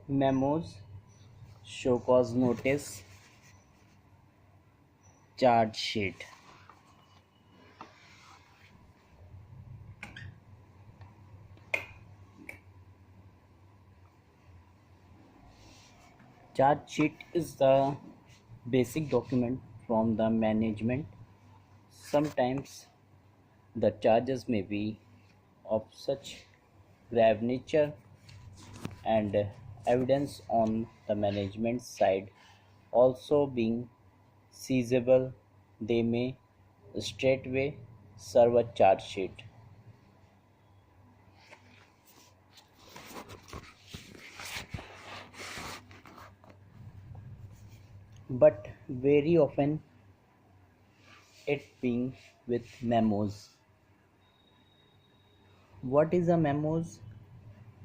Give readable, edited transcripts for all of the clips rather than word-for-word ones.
Memos, show cause notice, charge sheet. Charge sheet is the basic document from the management. Sometimes the charges may be of such grave nature and evidence on the management side also being seizable, they may straightway serve a charge sheet. But very often it being with memos. What is a memos?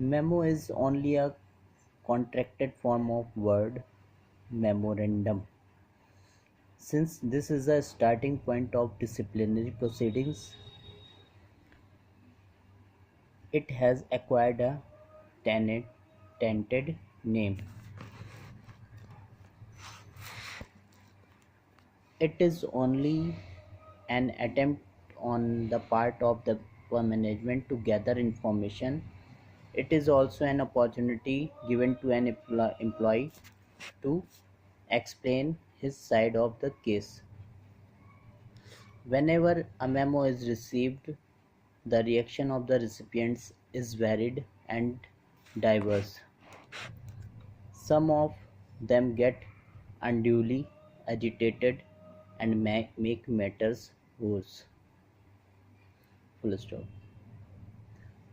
Memo is only a contracted form of word memorandum. Since this is a starting point of disciplinary proceedings, it has acquired a tainted name. It is only an attempt on the part of the management to gather information. It is also an opportunity given to an employee to explain his side of the case. Whenever a memo is received, the reaction of the recipients is varied and diverse. Some of them get unduly agitated and make matters worse. Full stop.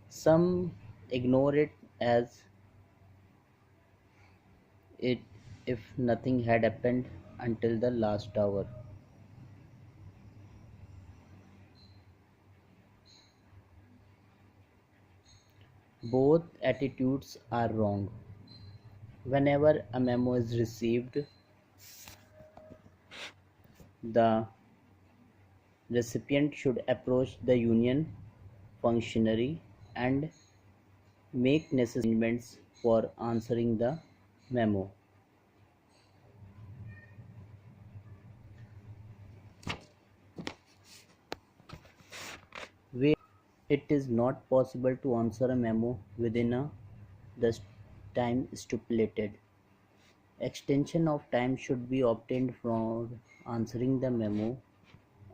Some ignore it as it if nothing had happened until the last hour. Both attitudes are wrong. Whenever a memo is received, the recipient should approach the union functionary and make necessary arrangements for answering the memo. Where it is not possible to answer a memo within the time stipulated, extension of time should be obtained for answering the memo,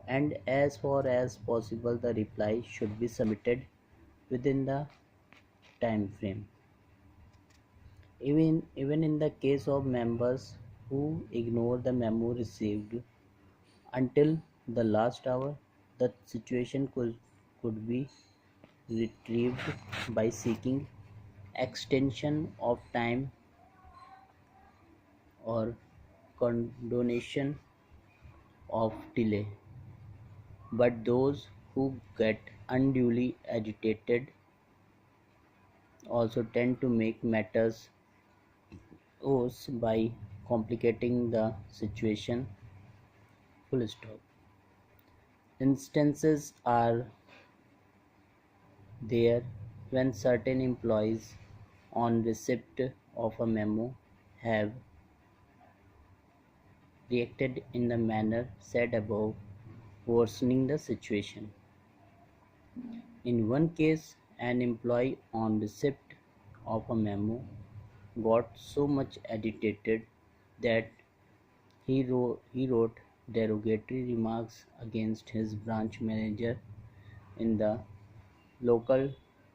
and as far as possible the reply should be submitted within the time frame. Even in the case of members who ignore the memo received until the last hour, the situation could be retrieved by seeking extension of time or condonation of delay. But those who get unduly agitated also tend to make matters worse by complicating the situation. Full stop. Instances are there when certain employees on receipt of a memo have reacted in the manner said above, worsening the situation. In one case, an employee on receipt of a memo got so much agitated that he wrote derogatory remarks against his branch manager in the local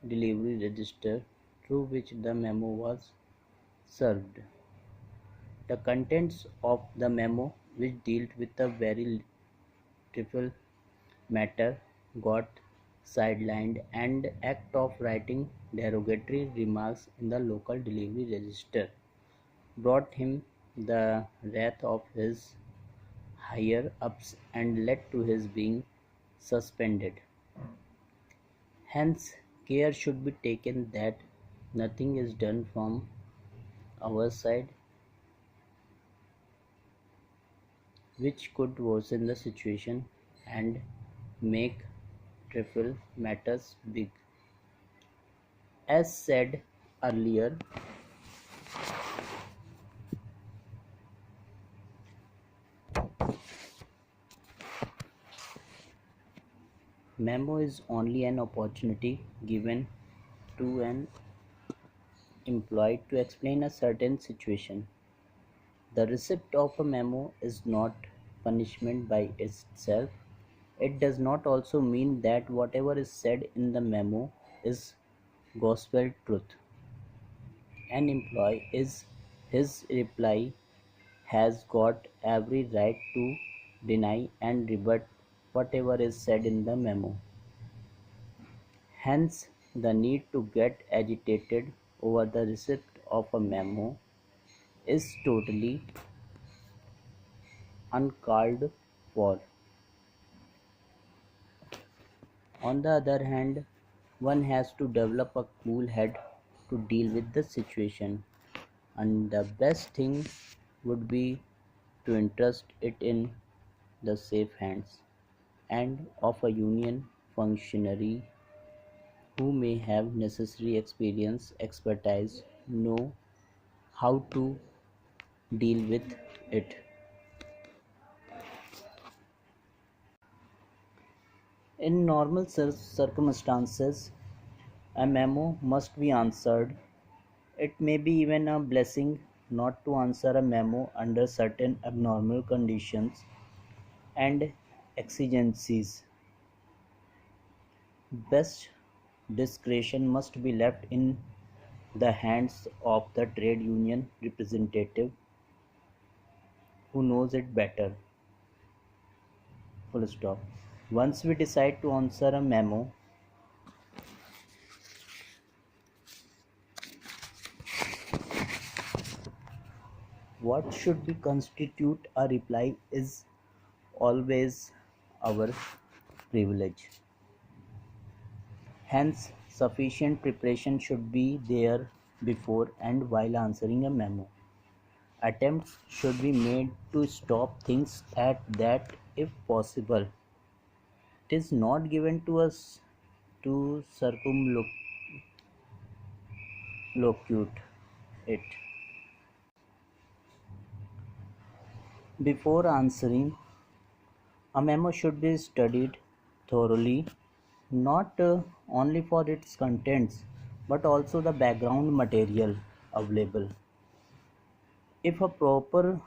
delivery register through which the memo was served. The contents of the memo, which dealt with a very trivial matter, got sidelined, and the act of writing derogatory remarks in the local delivery register brought him the wrath of his higher ups and led to his being suspended. Hence, care should be taken that nothing is done from our side which could worsen the situation and make trivial matters big. As said earlier, Memo is only an opportunity given to an employee to explain a certain situation. The receipt of a memo is not punishment by itself. It does not also mean that whatever is said in the memo is gospel truth. An employee is his reply has got every right to deny and rebut whatever is said in the memo. Hence, the need to get agitated over the receipt of a memo is totally uncalled for. On the other hand, one has to develop a cool head to deal with the situation, and the best thing would be to entrust it in the safe hands and of a union functionary who may have necessary experience, expertise, know how to deal with it. In normal circumstances, a memo must be answered. It may be even a blessing not to answer a memo under certain abnormal conditions and exigencies. Best discretion must be left in the hands of the trade union representative who knows it better. Full stop. Once we decide to answer a memo, what should be constitute a reply is always our privilege. Hence, sufficient preparation should be there before and while answering a memo. Attempts should be made to stop things at that if possible. It is not given to us to circumlocute it. Before answering, a memo should be studied thoroughly, not only for its contents but also the background material available. If a proper